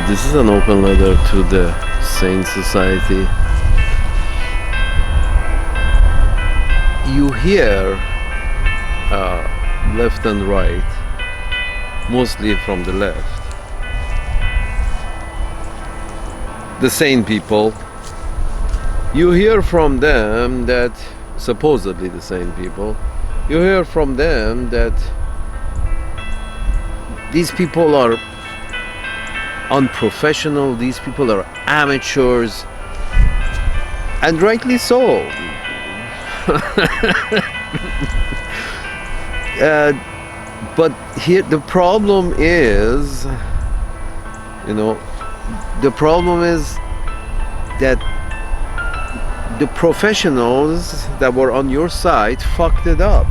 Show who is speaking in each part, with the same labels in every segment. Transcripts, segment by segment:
Speaker 1: This is an open letter to the Sane Society. You hear left and right, mostly from the left, the sane people. You hear from them that, supposedly the sane people, you hear from them that these people are unprofessional, these people are amateurs, and rightly so. But here the problem is, the problem is that the professionals that were on your side fucked it up.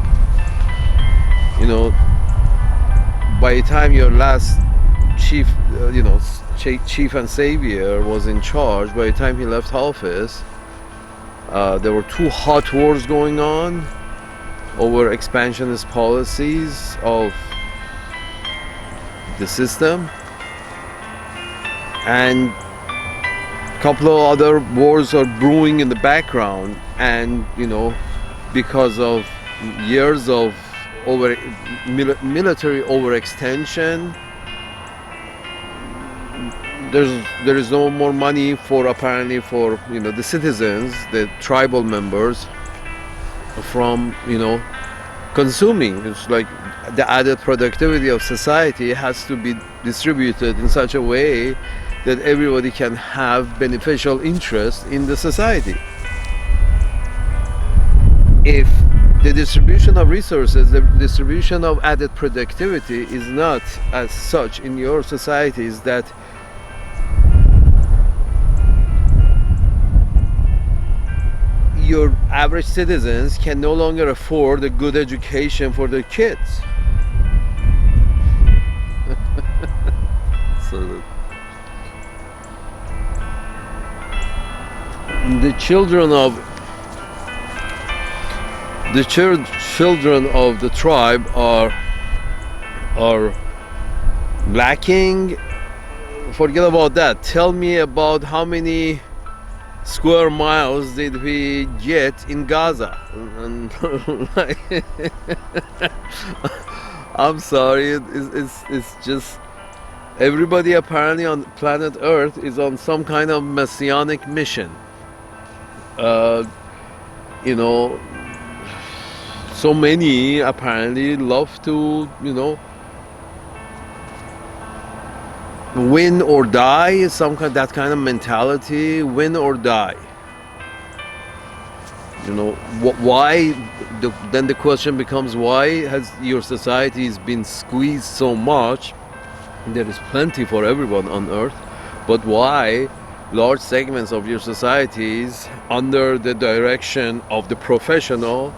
Speaker 1: By the time your last chief, chief and savior was in charge, by the time he left office, there were two hot wars going on over expansionist policies of the system, and a couple of other wars are brewing in the background. And because of years of military overextension, there is no more money apparently for the citizens, the tribal members, from consuming. It's like the added productivity of society has to be distributed in such a way that everybody can have beneficial interest in the society. If the distribution of resources, the distribution of added productivity is not as such in your societies, that your average citizens can no longer afford a good education for their kids. So the children of the tribe are lacking. Forget about that. Tell me about how many square miles did we get in Gaza? And I'm sorry, it's just everybody apparently on planet Earth is on some kind of messianic mission. So many apparently love to, win or die, that kind of mentality, win or die. Why? Then the question becomes, why has your societies been squeezed so much? There is plenty for everyone on earth, but why large segments of your societies, under the direction of the professional,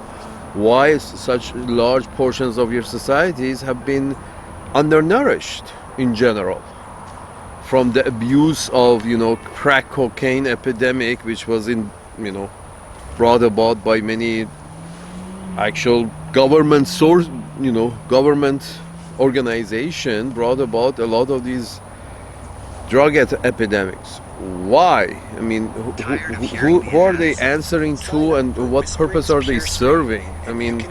Speaker 1: why such large portions of your societies have been undernourished in general? From the abuse of crack cocaine epidemic, which was brought about by many actual government government organization, brought about a lot of these drug epidemics. Why? I mean, who are they answering to, and what purpose are they serving? I mean,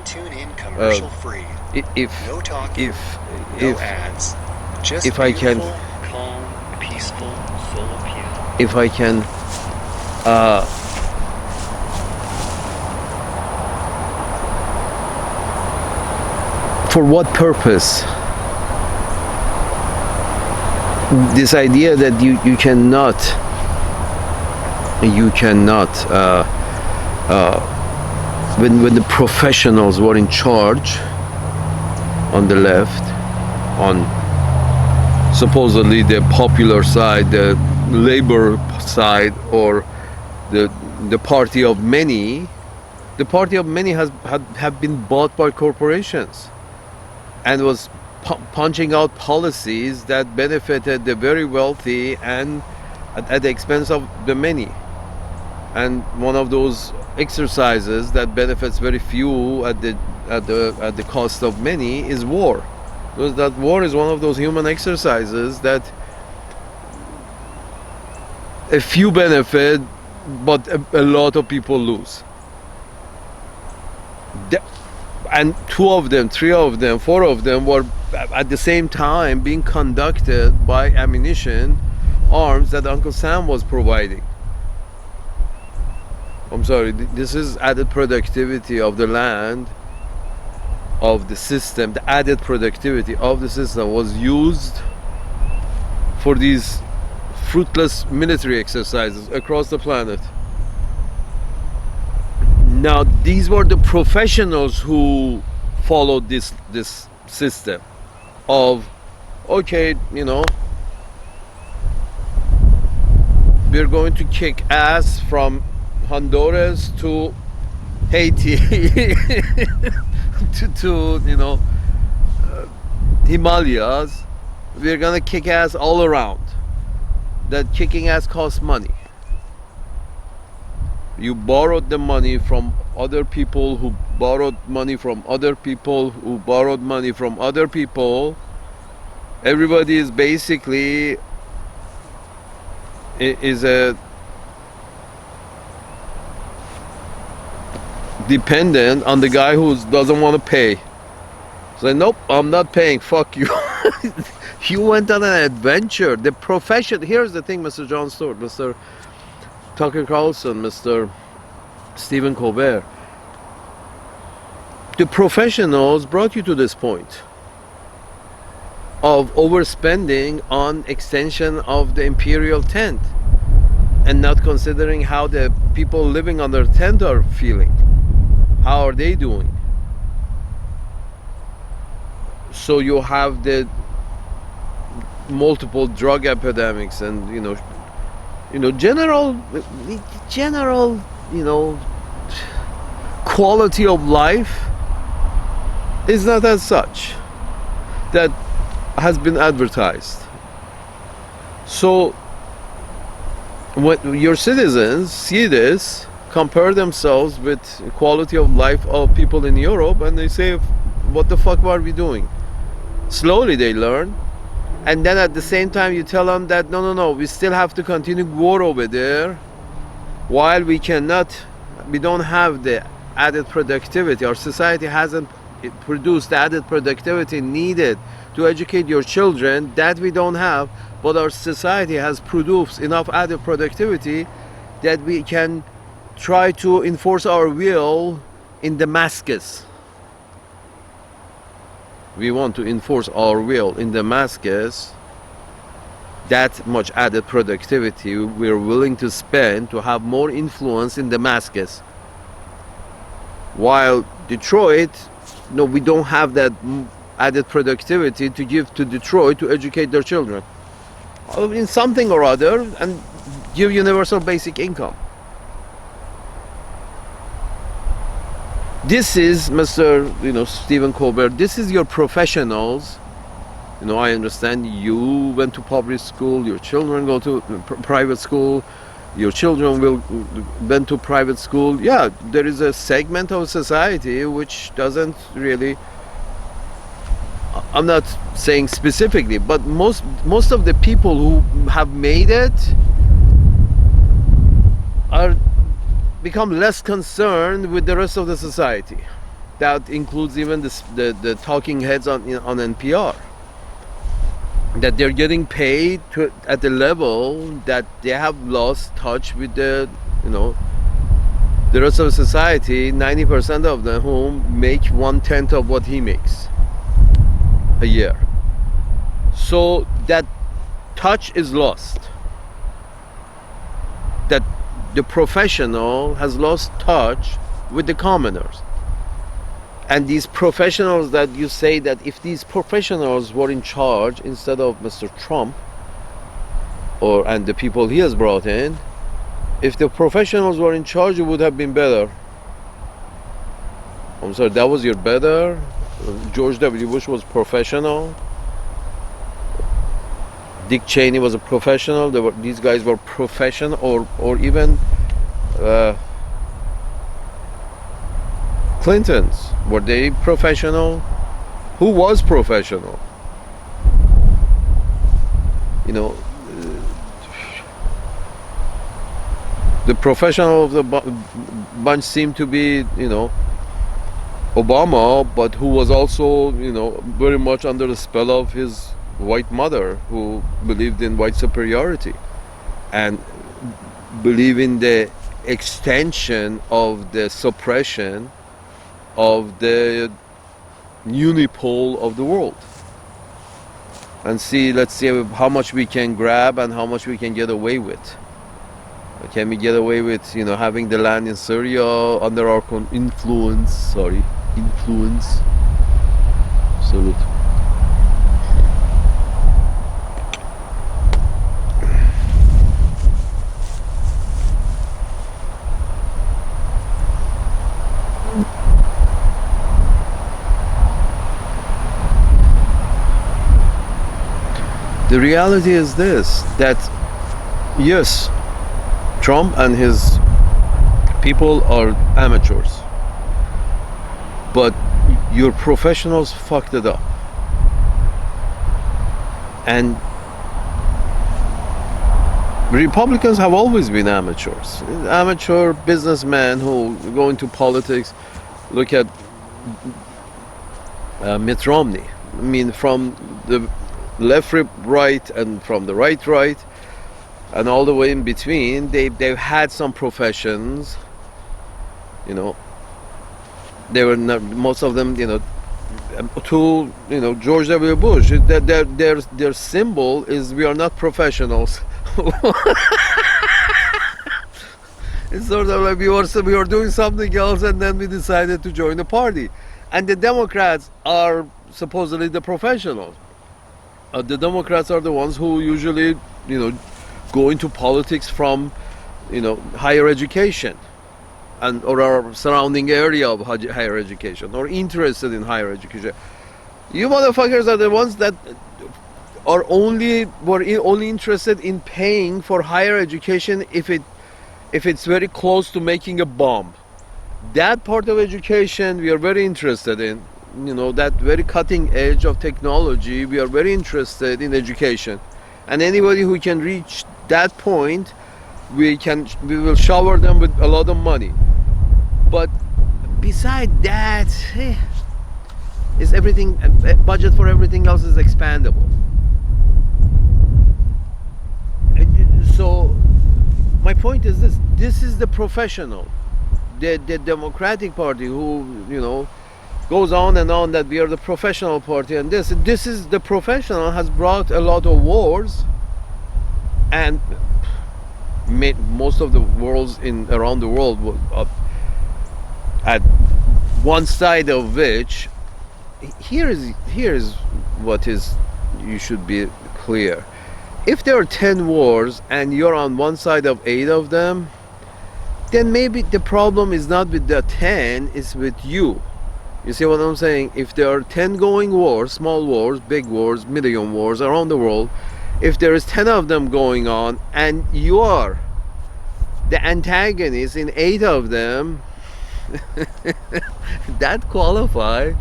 Speaker 1: if I can, for what purpose? This idea that you cannot when the professionals were in charge on the left, on supposedly the popular side, the labor side, or the party of many, have been bought by corporations and was punching out policies that benefited the very wealthy and at the expense of the many. And one of those exercises that benefits very few at the cost of many is war. Because that war is one of those human exercises that a few benefit, but a lot of people lose. And 2 of them, 3 of them, 4 of them were at the same time being conducted by ammunition, arms that Uncle Sam was providing. I'm sorry, this is added productivity of the land, of the system. The added productivity of the system was used for these fruitless military exercises across the planet. Now, these were the professionals who followed this system of, okay, you know, we're going to kick ass from Honduras to Haiti to you know, Himalayas. We're gonna kick ass all around. That kicking ass costs money. You borrowed the money from other people who borrowed money from other people who borrowed money from other people. Everybody is basically is a dependent on the guy who doesn't want to pay. So nope, I'm not paying, fuck you. You went on an adventure. The profession, here's the thing, Mr. Jon Stewart, Mr. Tucker Carlson, Mr. Stephen Colbert. The professionals brought you to this point of overspending on extension of the imperial tent and not considering how the people living under tent are feeling. How are they doing? So you have the multiple drug epidemics and general quality of life is not as such that has been advertised. So when your citizens see this, compare themselves with quality of life of people in Europe, and they say, what the fuck are we doing? Slowly they learn, and then at the same time you tell them that no, we still have to continue war over there while we don't have the added productivity. Our society hasn't produced the added productivity needed to educate your children, that we don't have, but our society has produced enough added productivity that we can try to enforce our will in Damascus. We want to enforce our will in Damascus. That much added productivity we're willing to spend to have more influence in Damascus. While Detroit, no, we don't have that added productivity to give to Detroit to educate their children in something or other and give universal basic income. This is Mr. Stephen Colbert. This is your professionals. I understand you went to public school. Your children go to private school. Your children went to private school. Yeah, there is a segment of society which doesn't really. I'm not saying specifically, but most of the people who have made it are become less concerned with the rest of the society. That includes even the talking heads on NPR. That they're getting paid at the level that they have lost touch with the rest of society. 90% of them whom make 1/10 of what he makes a year. So that touch is lost. That the professional has lost touch with the commoners. And these professionals that you say that if these professionals were in charge instead of Mr. Trump and the people he has brought in, if the professionals were in charge, it would have been better. I'm sorry, that was your better? George W. Bush was professional. Dick Cheney was a professional. These guys were professional, or even Clintons. Were they professional? Who was professional? The professional of the bunch seemed to be, Obama, but who was also, very much under the spell of his white mother, who believed in white superiority and believed in the extension of the suppression of the unipole of the world. And let's see how much we can grab and how much we can get away with. Can we get away with, having the land in Syria under our influence? Salute. The reality is this, that yes, Trump and his people are amateurs, but your professionals fucked it up. And Republicans have always been amateurs. Amateur businessmen who go into politics. Look at Mitt Romney. I mean, from the left, right, and from the right, and all the way in between, they've had some professions. They were not, most of them, to George W. Bush. Their symbol is we are not professionals. It's sort of like we were doing something else, and then we decided to join the party. And the Democrats are supposedly the professionals. The Democrats are the ones who usually, go into politics from, higher education, or our surrounding area of higher education, or interested in higher education. You motherfuckers are the ones that were only interested in paying for higher education if it's very close to making a bomb. That part of education we are very interested in. That very cutting edge of technology, we are very interested in education. And anybody who can reach that point, we will shower them with a lot of money. But beside that, is everything, budget for everything else is expandable. So my point is this is the professional, the Democratic Party, who goes on and on that we are the professional party, and this is the professional has brought a lot of wars, and made most of the wars around the world at one side of which here is what is you should be clear. If there are 10 wars and you're on one side of 8 of them, then maybe the problem is not with the 10, it's with you. You see what I'm saying? If there are 10 going wars, small wars, big wars, medium wars around the world, if there is 10 of them going on and you are the antagonist in 8 of them, that qualifies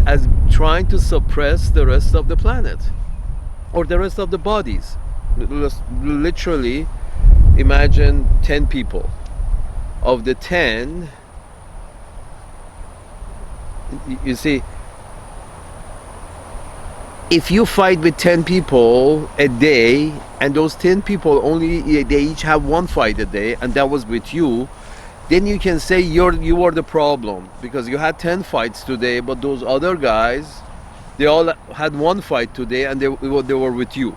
Speaker 1: as trying to suppress the rest of the planet or the rest of the bodies. Literally imagine 10 people. Of the 10, you see, if you fight with 10 people a day, and those 10 people they each have one fight a day, and that was with you, then you can say you are the problem, because you had 10 fights today, but those other guys, they all had one fight today, and they were with you.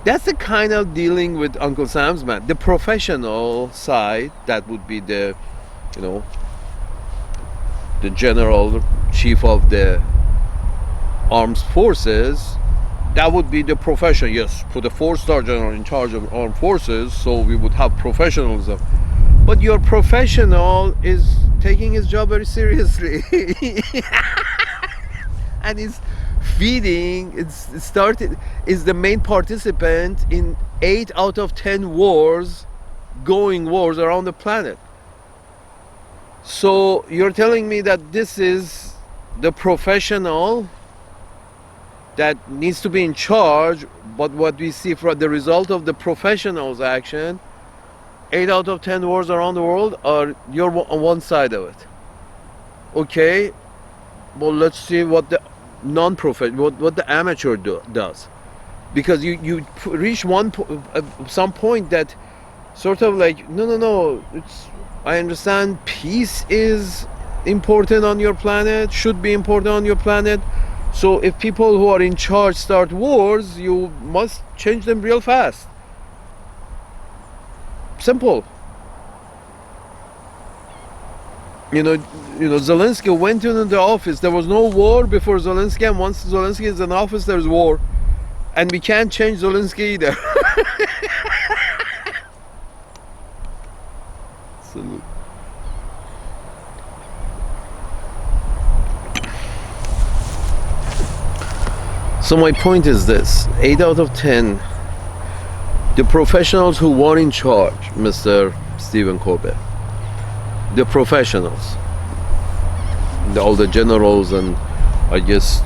Speaker 1: That's the kind of dealing with Uncle Sam's man. The professional side, that would be the general chief of the armed forces. That would be the profession. Yes, put a 4-star general in charge of armed forces, so we would have professionalism. But your professional is taking his job very seriously. And is feeding, is the main participant in 8 out of 10 wars around the planet. So you're telling me that this is the professional that needs to be in charge, but what we see from the result of the professional's action, 8 out of 10 wars around the world are you're on one side of it. Okay, well, let's see what the non-professional, what the amateur does, because you reach some point that sort of like, no, it's, I understand peace is important on your planet, should be important on your planet. So if people who are in charge start wars, you must change them real fast. Simple. Zelensky went into the office. There was no war before Zelensky, and once Zelensky is in office, there's war, and we can't change Zelensky either. Salute. So my point is this: 8 out of 10, the professionals who were in charge, Mr. Stephen Colbert, the professionals, all the generals, and I guess,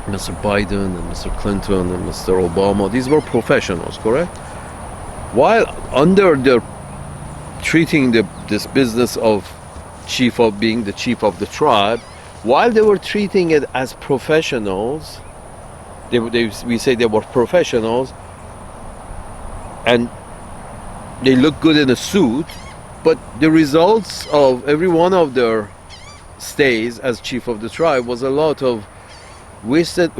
Speaker 1: Mr. Biden and Mr. Clinton and Mr. Obama, these were professionals, correct? While under their treating this business of being the chief of the tribe, while they were treating it as professionals, we say they were professionals, and they look good in a suit, but the results of every one of their stays as chief of the tribe was a lot of wasted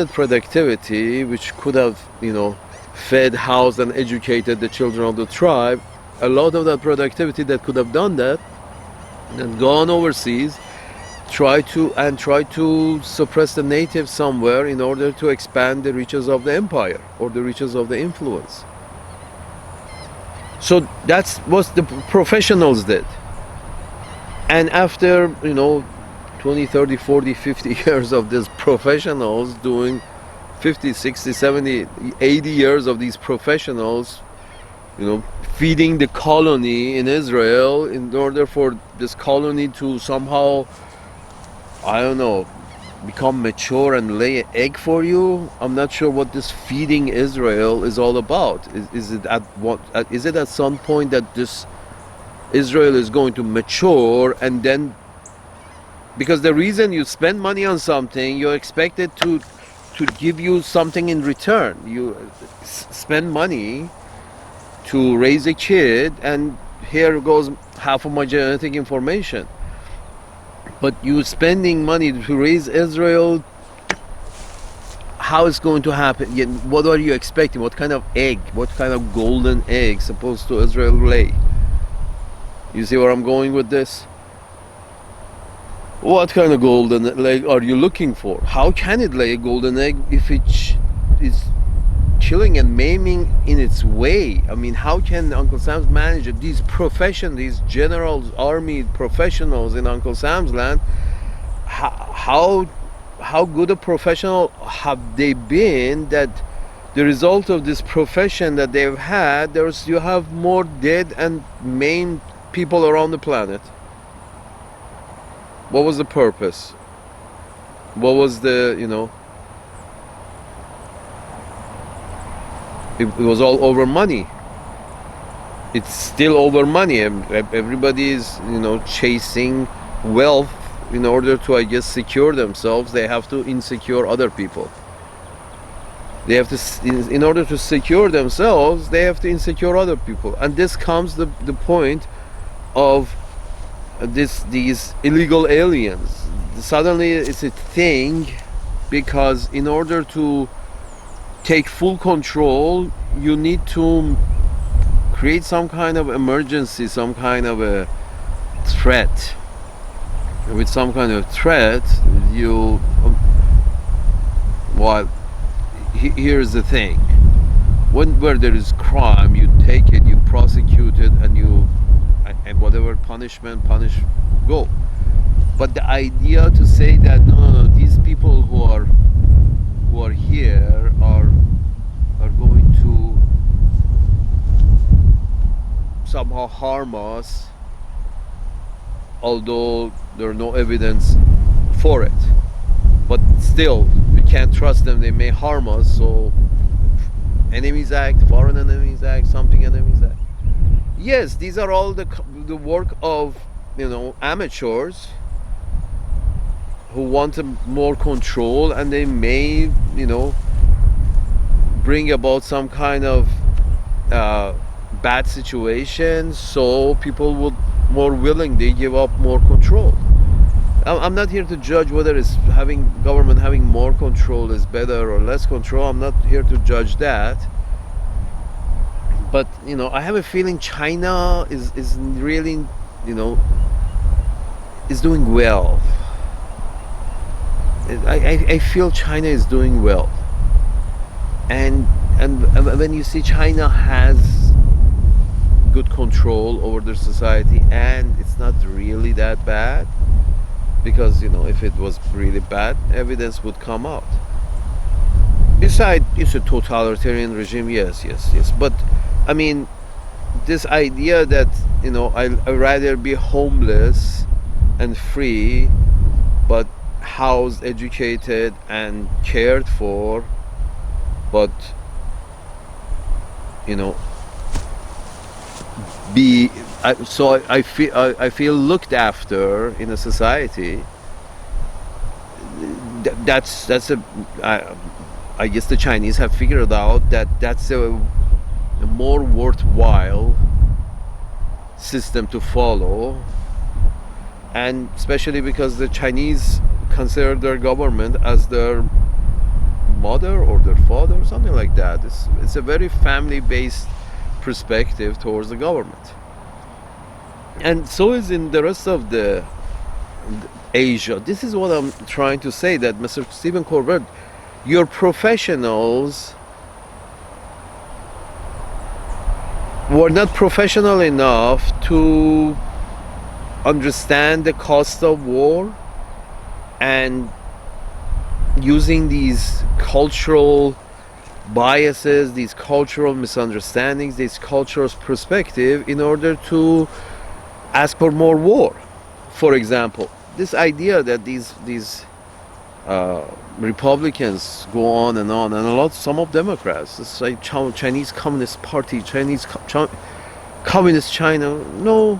Speaker 1: productivity, which could have, fed, housed, and educated the children of the tribe. A lot of that productivity that could have done that, and gone overseas, try to suppress the natives somewhere in order to expand the reaches of the empire or the reaches of the influence. So that's what the professionals did. And after 20, 30, 40, 50 years of these professionals doing 50, 60, 70, 80 years of these professionals, feeding the colony in Israel in order for this colony to somehow, become mature and lay an egg for you. I'm not sure what this feeding Israel is all about. Is it at some point that this Israel is going to mature, and then, because the reason you spend money on something, you expect it to give you something in return. You spend money to raise a kid, and here goes half of my genetic information. But you spending money to raise Israel, how is going to happen? What are you expecting? What kind of egg, what kind of golden egg supposed to Israel lay? You see where I'm going with this? What kind of golden egg are you looking for? How can it lay a golden egg if it is killing and maiming in its way? I mean, how can Uncle Sam's manage it? These generals, army professionals in Uncle Sam's land, how good a professional have they been that the result of this profession that they've had, you have more dead and maimed people around the planet? What was the purpose? What was the, it was all over money. It's still over money. Everybody is, chasing wealth in order to, I guess, secure themselves. They have to insecure other people. They have to, in order to secure themselves, they have to insecure other people. And this comes the point of these illegal aliens. Suddenly it's a thing, because in order to take full control, you need to create some kind of emergency, some kind of a threat. With some kind of threat, here's the thing: where there is crime, you take it, you prosecute it, and whatever punishment, go. But the idea to say that no, these people who are here are going to somehow harm us, although there's no evidence for it, but still we can't trust them, they may harm us, so Enemies Act, Foreign Enemies Act, something Enemies Act. yes, these are all the work of, amateurs who want more control, and they may, bring about some kind of uh, bad situation, so people would more willingly give up more control. I'm not here to judge whether it's government having more control is better or less control. I'm not here to judge that. But I have a feeling China is really, is doing well. I feel China is doing well, and when you see China has good control over their society, and it's not really that bad, because if it was really bad, evidence would come out. Besides, it's a totalitarian regime, yes, but I mean, this idea that I'd rather be homeless and free, but housed, educated, and cared for, but be I feel looked after in a society. That's I guess the Chinese have figured out that that's a more worthwhile system to follow, and especially because the Chinese consider their government as their mother or their father, something like that. It's a very family-based perspective towards the government, and so is in the rest of the Asia. This is what I'm trying to say, that Mr. Stephen Colbert, your professionals were not professional enough to understand the cost of war, and using these cultural biases, these cultural misunderstandings, this cultural perspective in order to ask for more war. For example, this idea that these Republicans go on, and some of Democrats, it's like Chinese Communist Party, Communist China. No,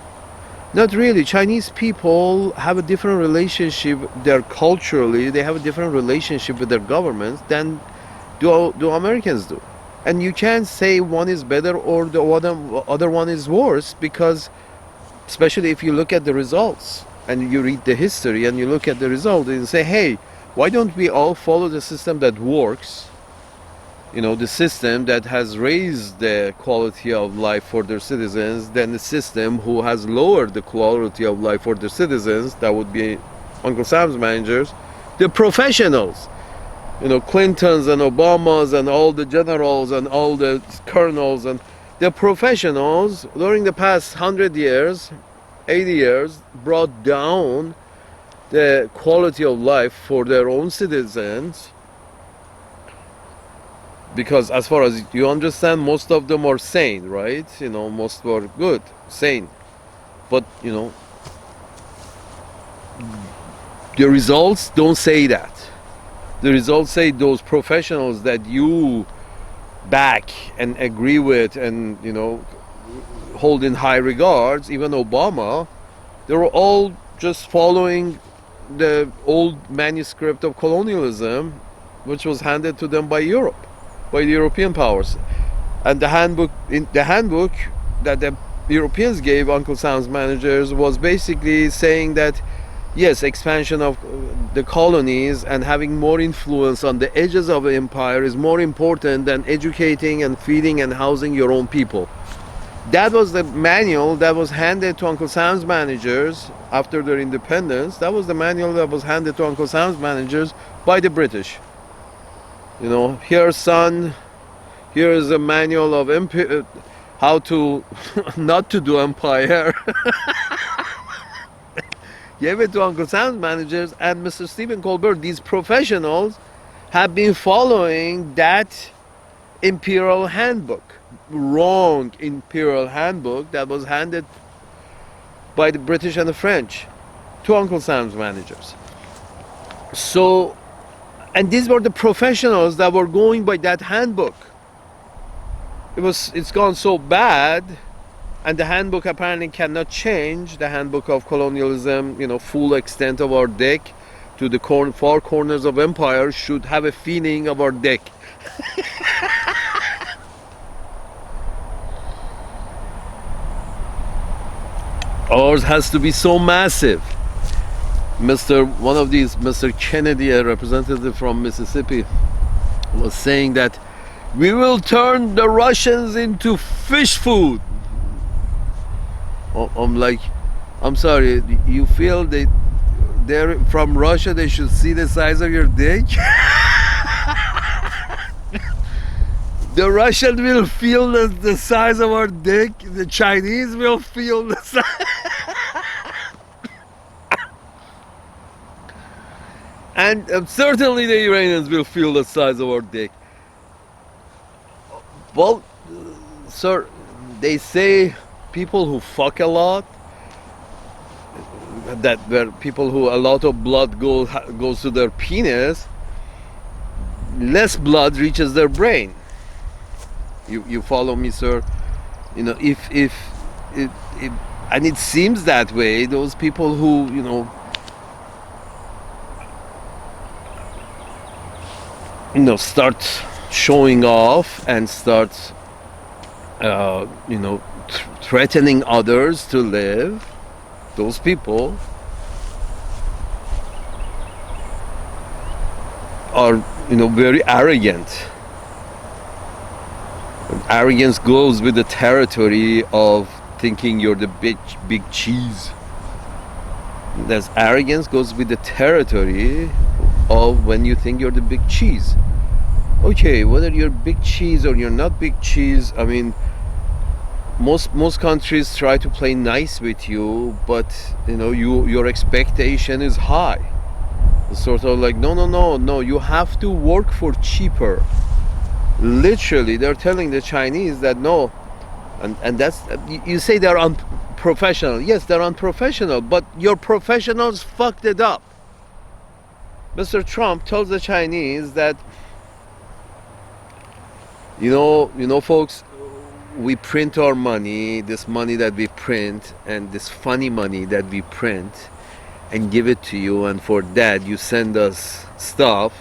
Speaker 1: not really. Chinese people have a different relationship. They have a different relationship with their governments than do Americans do. And you can't say one is better or the other one is worse, because especially if you look at the results and you read the history and you look at the result and say, hey, why don't we all follow the system that works? The system that has raised the quality of life for their citizens, than the system who has lowered the quality of life for their citizens. That would be Uncle Sam's managers, the professionals, Clintons and Obamas and all the generals and all the colonels, and the professionals during the past 100 years, 80 years, brought down the quality of life for their own citizens, because as far as you understand, most of them are sane, right? Most were good, sane, but the results don't say that. The results say those professionals that you back and agree with and hold in high regards, even Obama, they were all just following the old manuscript of colonialism, which was handed to them by Europe, by the European powers. And the handbook that the Europeans gave Uncle Sam's managers was basically saying that yes, expansion of the colonies and having more influence on the edges of the empire is more important than educating and feeding and housing your own people. That was the manual that was handed to Uncle Sam's managers after their independence. That was the manual that was handed to Uncle Sam's managers by the British. Here, son, here is a manual of how to not to do empire. Gave it to Uncle Sam's managers, and Mr. Stephen Colbert, these professionals have been following that imperial handbook, wrong imperial handbook that was handed by the British and the French to Uncle Sam's managers. So, and these were the professionals that were going by that handbook. It's gone so bad And the handbook apparently cannot change. The handbook of colonialism, full extent of our deck to the far corners of empire should have a feeling of our deck. Ours has to be so massive. Mr. Kennedy, a representative from Mississippi, was saying that we will turn the Russians into fish food. I'm like, I'm sorry, you feel they're from Russia, they should see the size of your dick? The Russian will feel the size of our dick, the Chinese will feel the size. And certainly the Iranians will feel the size of our dick. Well, sir, they say people who fuck a lot, that where people who a lot of blood goes to their penis, less blood reaches their brain. You follow me, sir? If and it seems that way. Those people who start showing off and start threatening others to live, those people are very arrogant. And arrogance goes with the territory of thinking you're the big cheese. There's arrogance goes with the territory of when you think you're the big cheese. Okay, whether you're big cheese or you're not big cheese, I mean, most countries try to play nice with you, but your expectation is high. It's sort of like, no, you have to work for cheaper. Literally, they're telling the Chinese that no, and that's, you say they're unprofessional. Yes, they're unprofessional, but your professionals fucked it up. Mr. Trump tells the Chinese that, folks, we print our money, this money that we print, and this funny money that we print, and give it to you, and for that you send us stuff.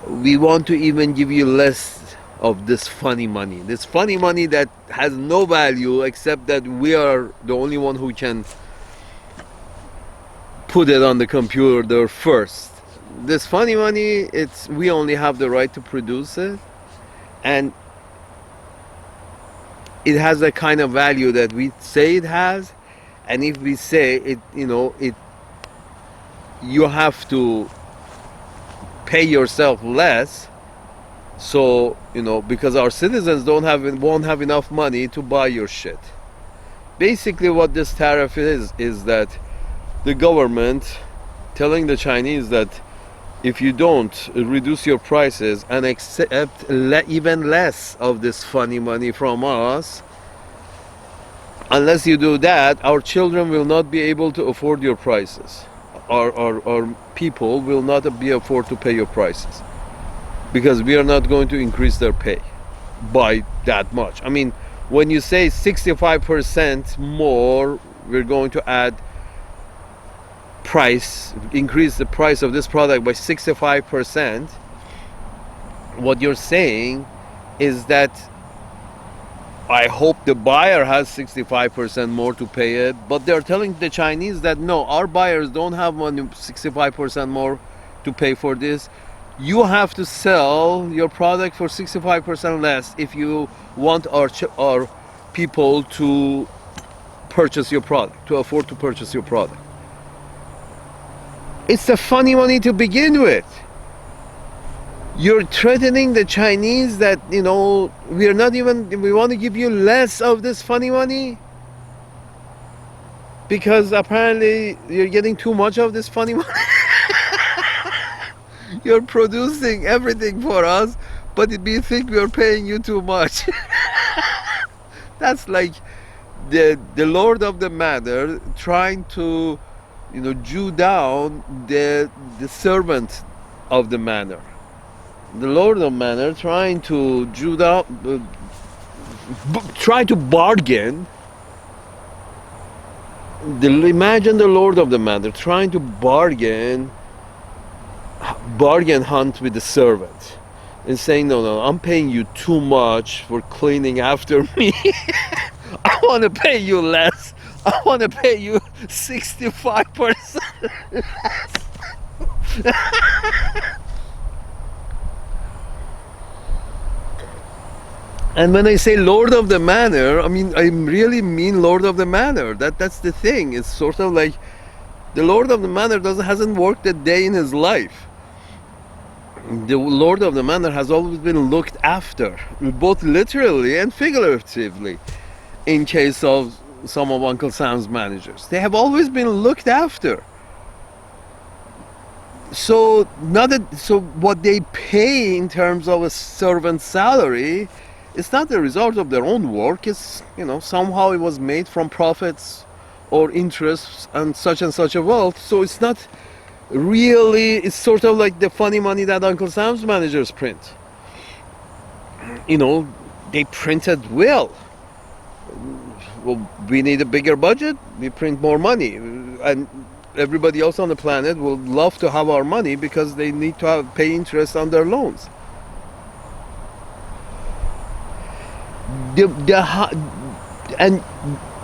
Speaker 1: We want to even give you less of this funny money that has no value except that we are the only one who can put it on the computer there first. This funny money, we only have the right to produce it, and it has a kind of value that we say it has, and if we say it, you have to pay yourself less, so because our citizens won't have enough money to buy your shit. Basically what this tariff is that the government telling the Chinese that if you don't reduce your prices and accept even less of this funny money from us, unless you do that, our children will not be able to afford your prices. Our people will not be afford to pay your prices, because we are not going to increase their pay by that much. I mean, when you say 65% more, we're going to increase the price of this product by 65%, what you're saying is that I hope the buyer has 65% more to pay it, but they're telling the Chinese that no, our buyers don't have money 65% more to pay for this. You have to sell your product for 65% less if you want our people to purchase your product, to afford to purchase your product. It's the funny money to begin with. You're threatening the Chinese that, we want to give you less of this funny money because apparently you're getting too much of this funny money. You're producing everything for us, but we think we're paying you too much. That's like the Lord of the Manor trying to, Jew down the servant of the manor. The Lord of Manor trying to try to bargain Imagine the Lord of the Manor trying to bargain hunt with the servant and saying, no, I'm paying you too much for cleaning after me. I want to pay you less. I want to pay you 65%. And when I say Lord of the Manor, I really mean Lord of the Manor. That's the thing. It's sort of like the Lord of the Manor hasn't worked a day in his life. The Lord of the Manor has always been looked after, both literally and figuratively. In case of some of Uncle Sam's managers, they have always been looked after. So what they pay in terms of a servant's salary, it's not the result of their own work. It's, somehow it was made from profits or interests and such a wealth. So it's not really, it's sort of like the funny money that Uncle Sam's managers print. They printed well. Well, we need a bigger budget, we print more money. And everybody else on the planet will love to have our money because they need to pay interest on their loans. And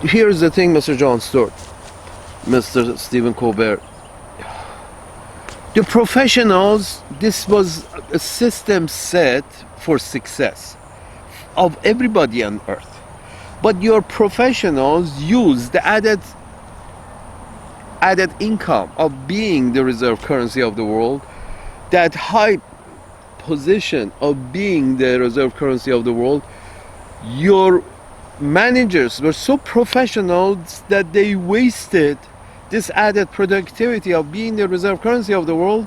Speaker 1: here's the thing, Mr. Jon Stewart, Mr. Stephen Colbert. The professionals, this was a system set for success of everybody on earth. But your professionals use the added income of being the reserve currency of the world, that high position of being the reserve currency of the world. Your managers were so professional that they wasted this added productivity of being the reserve currency of the world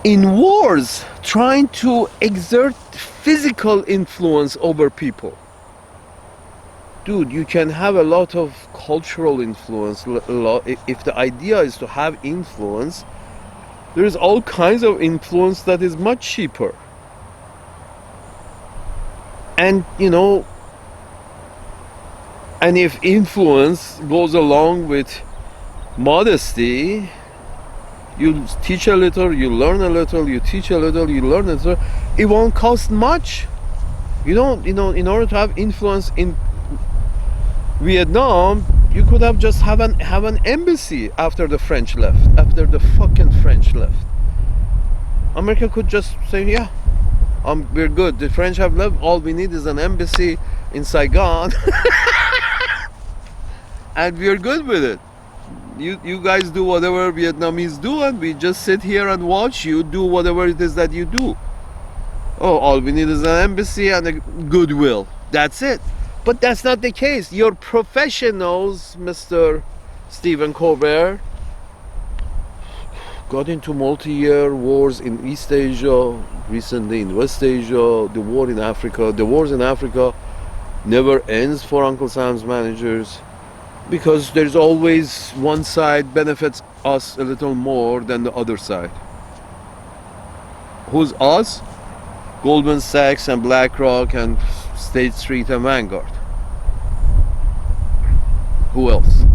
Speaker 1: in wars, trying to exert physical influence over people. Dude, you can have a lot of cultural influence. If the idea is to have influence, there is all kinds of influence that is much cheaper. And and if influence goes along with modesty, you teach a little, you learn a little, you teach a little, you learn a little, it won't cost much. In order to have influence in Vietnam, you could have just have an embassy after the French left, after the fucking French left. America could just say, yeah, we're good. The French have left. All we need is an embassy in Saigon, and we're good with it. You guys do whatever Vietnamese do, and we just sit here and watch you do whatever it is that you do. Oh, all we need is an embassy and a goodwill. That's it. But that's not the case. Your professionals, Mr. Stephen Colbert, got into multi-year wars in East Asia, recently in West Asia, the war in Africa. The wars in Africa never ends for Uncle Sam's managers, because there's always one side benefits us a little more than the other side. Who's us? Goldman Sachs and BlackRock and State Street and Vanguard. Who else?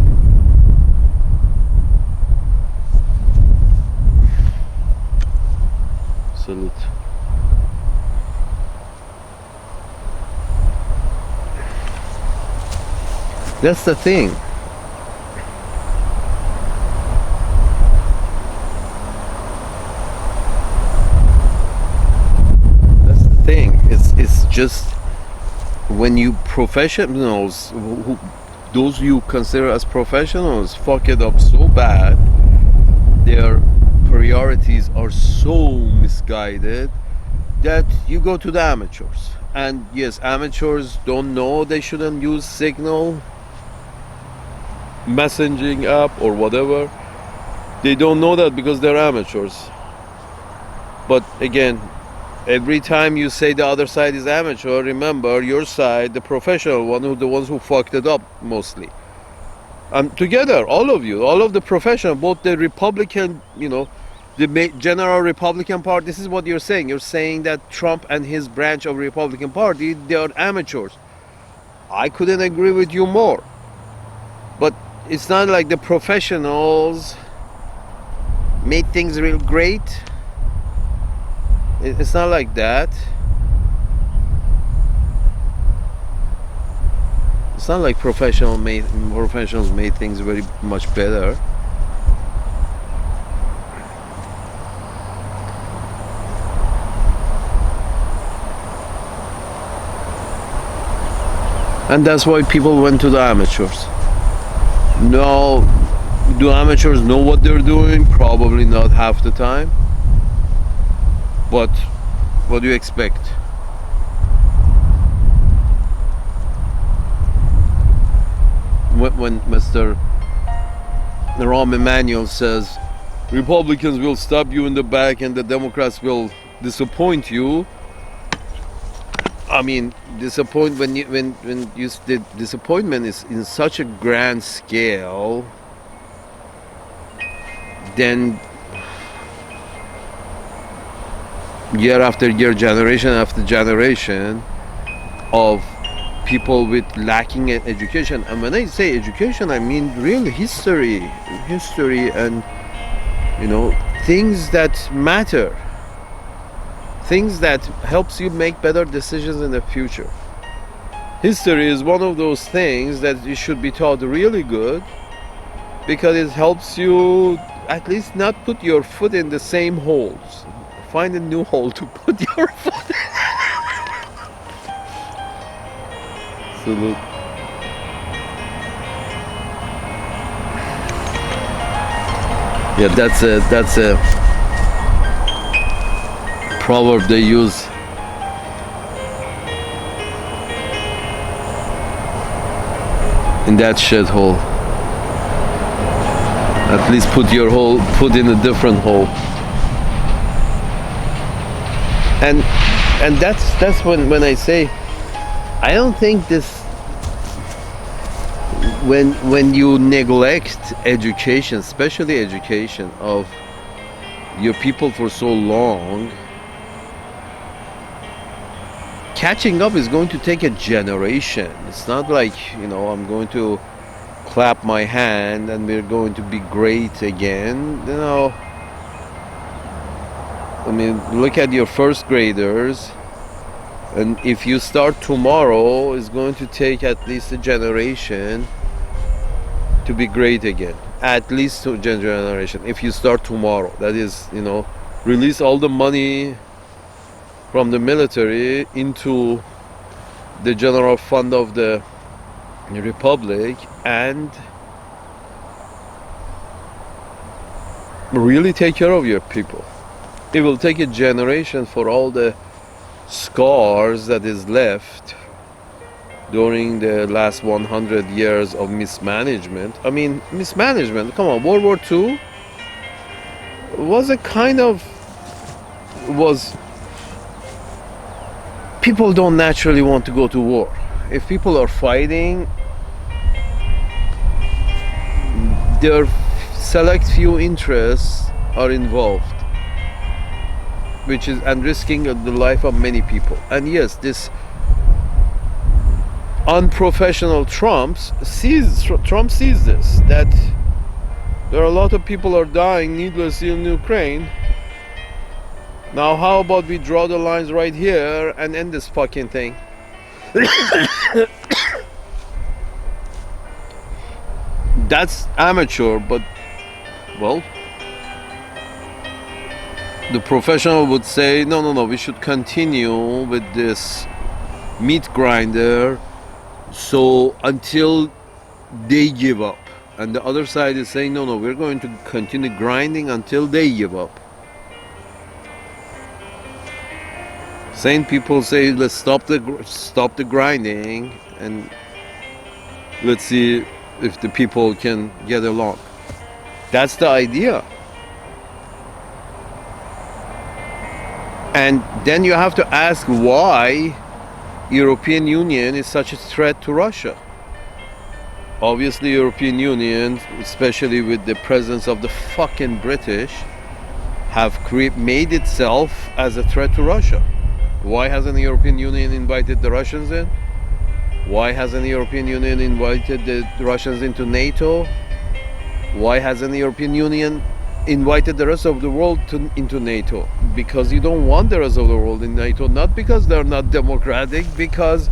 Speaker 1: Salute. That's the thing. That's the thing. It's just when you professionals, those you consider as professionals, fuck it up so bad, their priorities are so misguided that you go to the amateurs. And yes, amateurs don't know they shouldn't use Signal messaging app or whatever. They don't know that because they're amateurs. But again, every time you say the other side is amateur, remember your side, the professional one, the ones who fucked it up mostly. And together, all of you, all of the professional, both the Republican, the general Republican Party, this is what you're saying. You're saying that Trump and his branch of Republican Party, they are amateurs. I couldn't agree with you more. it's not like the professionals made things real great. It's not like that. It's not like professionals made things very much better. And that's why people went to the amateurs. Now, do amateurs know what they're doing? Probably not half the time. But what do you expect? When Mr. Rahm Emanuel says Republicans will stab you in the back and the Democrats will disappoint you, I mean, when the disappointment is in such a grand scale, then year after year, generation after generation of people with lacking education. And when I say education, I mean real history and, you know, things that matter, things that helps you make better decisions in the future. History is one of those things that you should be taught really good, because it helps you at least not put your foot in the same holes. Find a new hole to put your foot in. Salute. Yeah, that's a proverb they use. In that shithole. At least put your hole, put in a different hole. And that's when I say, I don't think this, when you neglect education, especially education of your people for so long, catching up is going to take a generation. It's not like, you know, I'm going to clap my hand and we're going to be great again. You know, I mean, look at your first graders, and if you start tomorrow, it's going to take at least a generation to be great again. At least a generation. If you start tomorrow, that is, you know, release all the money from the military into the general fund of the republic and really take care of your people. It will take a generation for all the scars that is left during the last 100 years of mismanagement. I mean, mismanagement, come on, World War II was a kind of, people don't naturally want to go to war. If people are fighting, their select few interests are involved, which is, and risking the life of many people. And yes, this unprofessional Trump sees this, that there are a lot of people are dying needlessly in Ukraine. Now how about we draw the lines right here and end this fucking thing? That's amateur, but, well, the professional would say, no, we should continue with this meat grinder, so until they give up. And the other side is saying, no, we're going to continue grinding until they give up. Sane people say, let's stop the grinding and let's see if the people can get along. That's the idea. And then you have to ask why European Union is such a threat to Russia. Obviously, European Union, especially with the presence of the fucking British, have made itself as a threat to Russia. Why hasn't the European Union invited the Russians in? Why hasn't the European Union invited the Russians into NATO? Why hasn't the European Union invited the rest of the world into NATO? Because you don't want the rest of the world in NATO, not because they're not democratic, because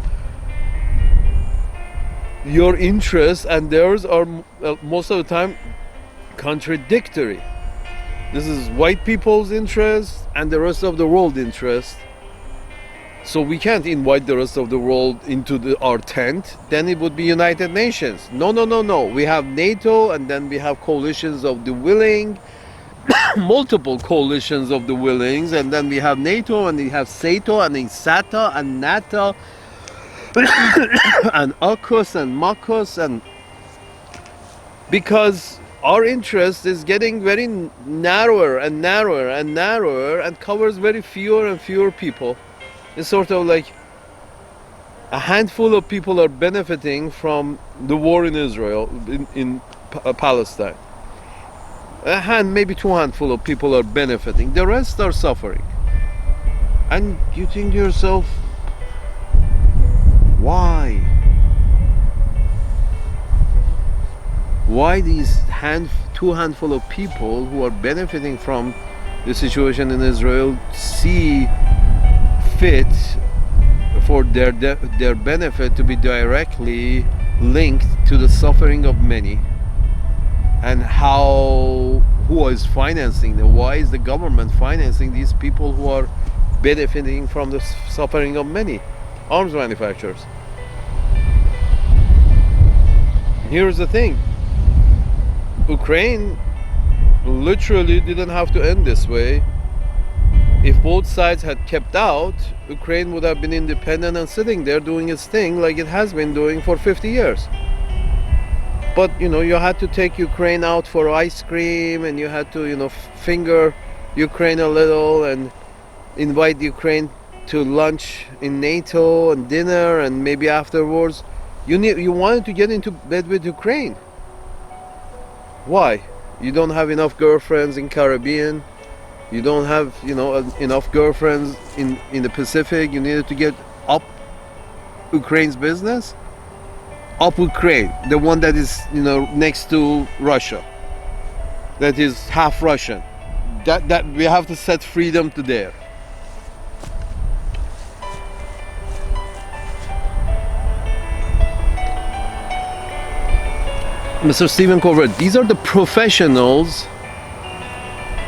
Speaker 1: your interests and theirs are most of the time contradictory. This is white people's interest and the rest of the world interest. So we can't invite the rest of the world into our tent. Then it would be United Nations. No. We have NATO, and then we have coalitions of the willing, multiple coalitions of the willings, and then we have NATO, and we have SATO, and then SATA, and NATO, and AUKUS, and MAKUS, and because our interest is getting very narrower and narrower and narrower, and covers very fewer and fewer people. It's sort of like a handful of people are benefiting from the war in Israel, in Palestine. Maybe two handful of people are benefiting. The rest are suffering. And you think to yourself, why? Why these two handful of people who are benefiting from the situation in Israel see fit for their benefit to be directly linked to the suffering of many? And who is financing them? Why is the government financing these people who are benefiting from the suffering of many? Arms manufacturers. Here's the thing. Ukraine literally didn't have to end this way. If both sides had kept out, Ukraine would have been independent and sitting there doing its thing like it has been doing for 50 years. But, you had to take Ukraine out for ice cream, and you had to, finger Ukraine a little and invite Ukraine to lunch in NATO and dinner, and maybe afterwards. You wanted to get into bed with Ukraine. Why? You don't have enough girlfriends in Caribbean. You don't have, enough girlfriends in the Pacific. You needed to get up Ukraine's business. Up Ukraine, the one that is, next to Russia, that is half Russian. That we have to set freedom to there. Mr. Stephen Colbert, these are the professionals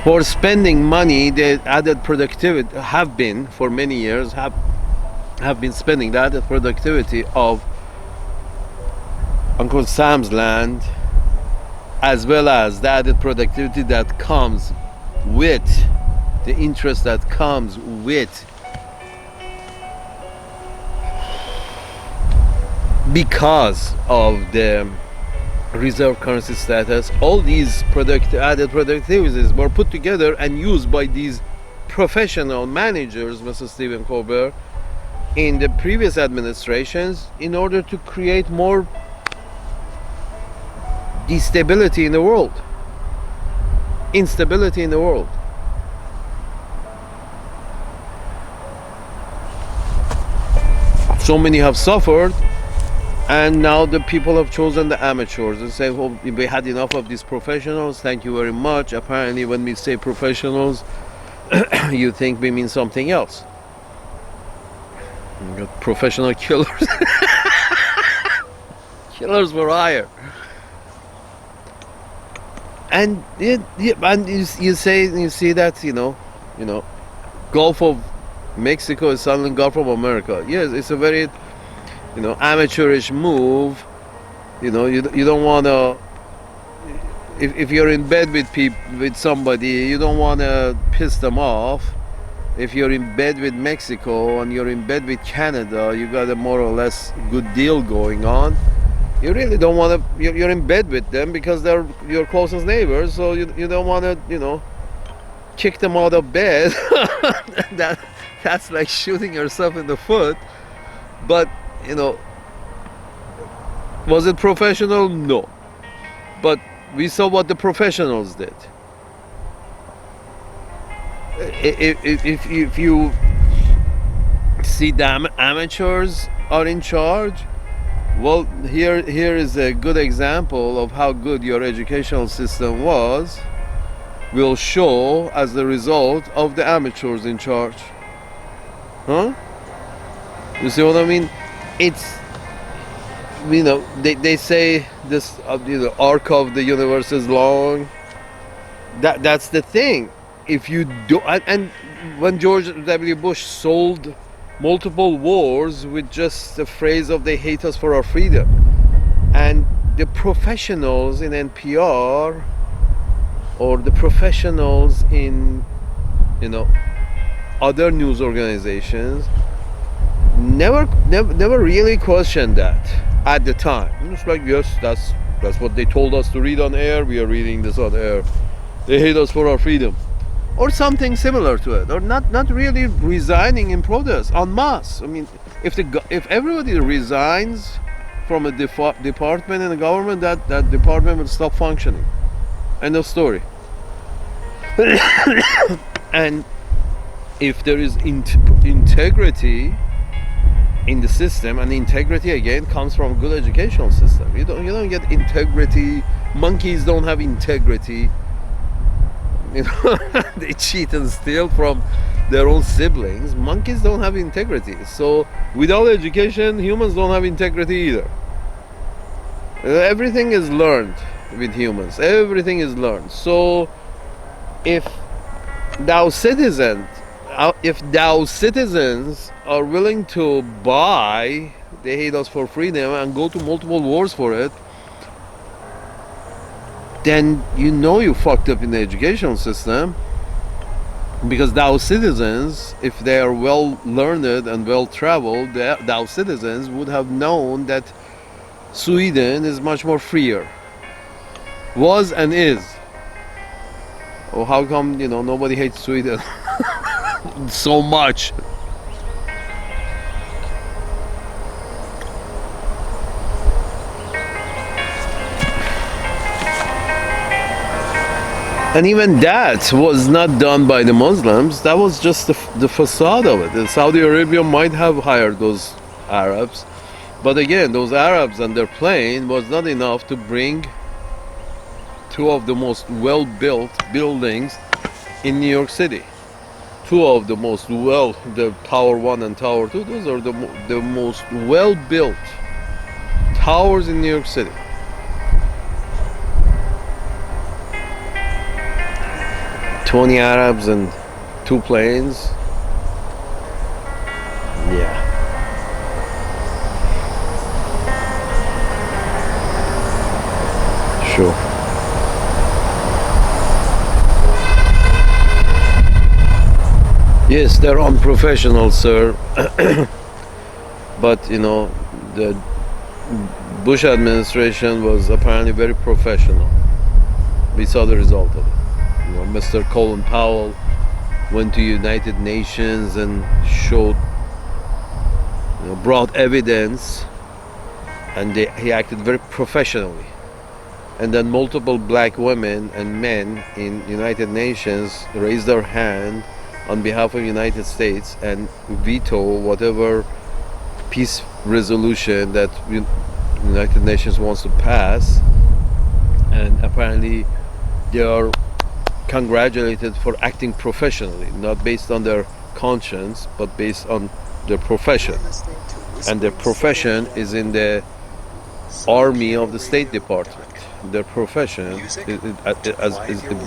Speaker 1: who are spending money that added productivity, have been for many years, have been spending the added productivity of Uncle Sam's land, as well as the added productivity that comes with the interest that comes with because of the reserve currency status. All these added productivities were put together and used by these professional managers, Mr. Stephen Colbert, in the previous administrations in order to create more instability in the world. Instability in the world. So many have suffered, and now the people have chosen the amateurs and say, well, we had enough of these professionals, thank you very much. Apparently when we say professionals, you think we mean something else. We got professional killers. Killers for hire. And you see that Gulf of Mexico is suddenly Gulf of America. Yes, it's a very amateurish move. You don't want to. If you're in bed with somebody, you don't want to piss them off. If you're in bed with Mexico and you're in bed with Canada, you got a more or less good deal going on. You really don't want to. You're in bed with them because they're your closest neighbors, so you don't want to, kick them out of bed. That's like shooting yourself in the foot. But was it professional? No. But we saw what the professionals did. If you see the amateurs are in charge, Well, here is a good example of how good your educational system was. Will show as the result of the amateurs in charge. Huh? You see what I mean? It's, they say this, arc of the universe is long. That's the thing. If you do, and when George W. Bush sold multiple wars with just the phrase of "they hate us for our freedom," and the professionals in NPR or the professionals in other news organizations never really questioned that at the time. It's like, yes, that's what they told us to read on air. We are reading this on air. They hate us for our freedom, or something similar to it, or not really resigning in protest en masse. I mean, if everybody resigns from a department in the government, that department will stop functioning. End of story. And if there is integrity in the system, and integrity again comes from a good educational system. You don't get integrity. Monkeys don't have integrity. They cheat and steal from their own siblings. Monkeys don't have integrity. So without education, humans don't have integrity either. Everything is learned with humans. Everything is learned. So if thou citizens are willing to buy "they hate us for freedom" and go to multiple wars for it, then you fucked up in the educational system. Because thou citizens, if they are well learned and well traveled, thou citizens would have known that Sweden is much more freer. Was and is. Oh, how come nobody hates Sweden so much? And even that was not done by the Muslims. That was just the facade of it. Saudi Arabia might have hired those Arabs, but again, those Arabs and their plane was not enough to bring two of the most well-built buildings in New York City. Two of the most the Tower 1 and Tower 2, those are the most well-built towers in New York City. $20 Arabs and 2 planes. Yeah. Sure. Yes, they're unprofessional, sir. But the Bush administration was apparently very professional. We saw the result of it. Mr. Colin Powell went to United Nations and showed, brought evidence, and he acted very professionally. And then multiple black women and men in United Nations raised their hand on behalf of the United States and veto whatever peace resolution that United Nations wants to pass. And apparently they are congratulated for acting professionally, not based on their conscience, but based on their profession. And their profession is in the army of the State Department. Their profession is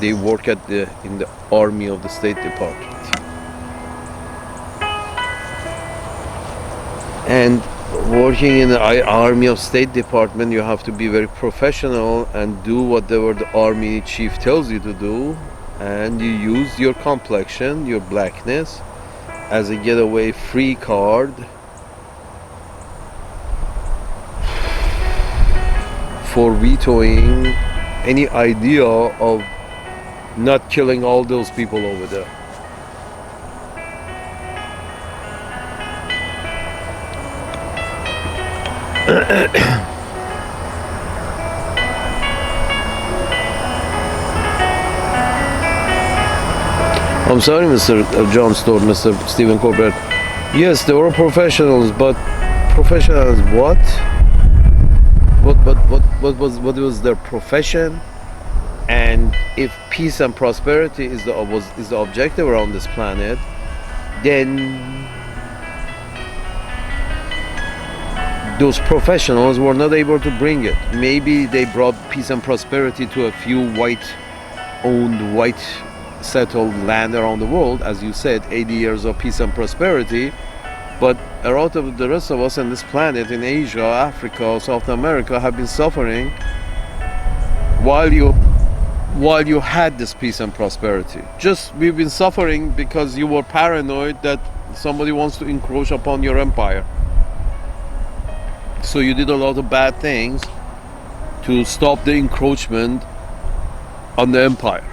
Speaker 1: they work in the army of the State Department. And working in the army of State Department, you have to be very professional and do whatever the army chief tells you to do, and you use your complexion, your blackness, as a getaway free card for vetoing any idea of not killing all those people over there. I'm sorry, Mr. John Stewart, Mr. Stephen Colbert. Yes, they were professionals, but professionals what? what was their profession? And if peace and prosperity is the objective around this planet, then those professionals were not able to bring it. Maybe they brought peace and prosperity to a few white-owned, white-settled land around the world, as you said, 80 years of peace and prosperity. But a lot of the rest of us on this planet, in Asia, Africa, South America, have been suffering while you had this peace and prosperity. Just we've been suffering because you were paranoid that somebody wants to encroach upon your empire. So you did a lot of bad things to stop the encroachment on the empire.